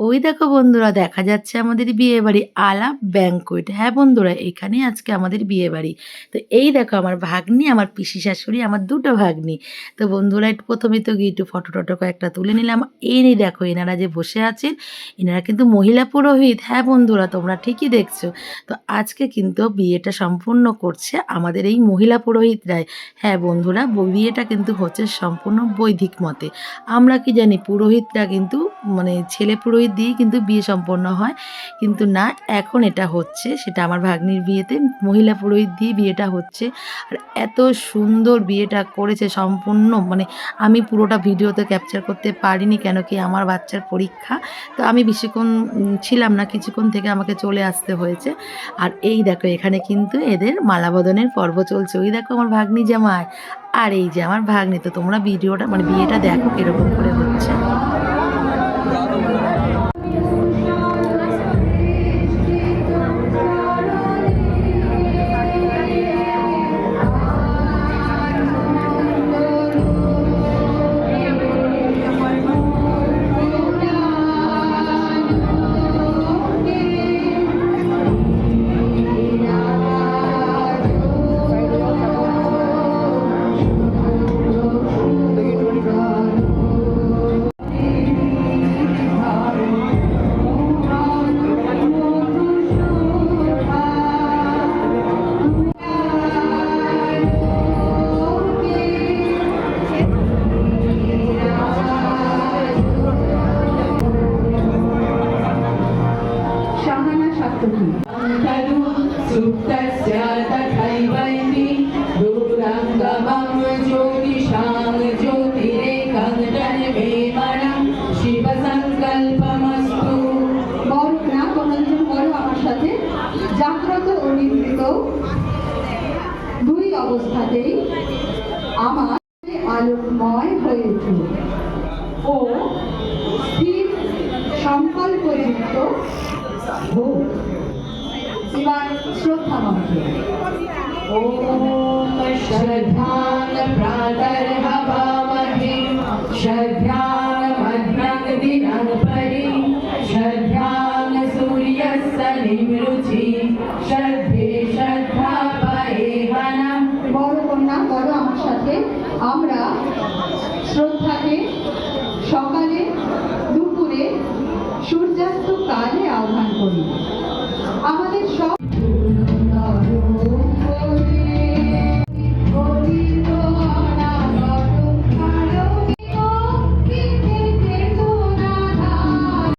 ওই দেখো বন্ধুরা, দেখা যাচ্ছে আমাদের বিয়েবাড়ি আলাপ ব্যাংকুয়েট। হ্যাঁ বন্ধুরা, এখানেই আজকে আমাদের বিয়েবাড়ি। তো এই দেখো আমার ভাগ্নি, আমার পিসি শাশুড়ি, আমার দুটো ভাগ্নি। তো বন্ধুরা, একটু প্রথমে তো গিয়ে একটু ফটো টটো কয়েকটা তুলে নিলাম। এই দেখো এনারা যে বসে আছেন, এনারা কিন্তু মহিলা পুরোহিত। হ্যাঁ বন্ধুরা, তোমরা ঠিকই দেখছো। তো আজকে কিন্তু বিয়েটা সম্পূর্ণ করছে আমাদের এই মহিলা পুরোহিতরাই। হ্যাঁ বন্ধুরা, বিয়েটা কিন্তু হচ্ছে সম্পূর্ণ বৈদিক মতে। আমরা কি জানি পুরোহিতরা কিন্তু মানে ছেলে পুরোহিত দিয়েই কিন্তু বিয়ে সম্পন্ন হয়, কিন্তু না, এখন এটা হচ্ছে সেটা আমার ভাগ্নির বিয়েতে মহিলা পুরোহিত দিয়ে বিয়েটা হচ্ছে। আর এত সুন্দর বিয়েটা করেছে সম্পূর্ণ, মানে আমি পুরোটা ভিডিওতে ক্যাপচার করতে পারিনি, কেন কি আমার বাচ্চার পরীক্ষা। তো আমি বেশিক্ষণ ছিলাম না, কিছুক্ষণ থেকে আমাকে চলে আসতে হয়েছে। আর এই দেখো এখানে কিন্তু এদের মালাবদনের পর্ব চলছে। ওই দেখো আমার ভাগ্নি জামাই, আর এই যে আমার ভাগ্নি। তো তোমরা ভিডিওটা মানে বিয়েটা দেখো কিরকম করে হচ্ছে। জাগ্রত ও নিদ্রিত দুই অবস্থাতেই আমার আলোকময় হয়ে উঠল ও স্থির সংকল্পযুক্ত হোক। এবার শ্রদ্ধা মন্ত্র। ওম শ্রদ্ধান প্রাতর্হবামহে শ্রদ্ধান মধ্যাং দিনাং পরি শ্রদ্ধান সূর্যস্য নিমৃচি শ্রদ্ধে শ্রদ্ধা পায়েহানা। বড় কন্যা বড় আমার সাথে আমরা শ্রদ্ধাকে সকালে দুপুরে সূর্যাস্ত কালে আহ্বান করি।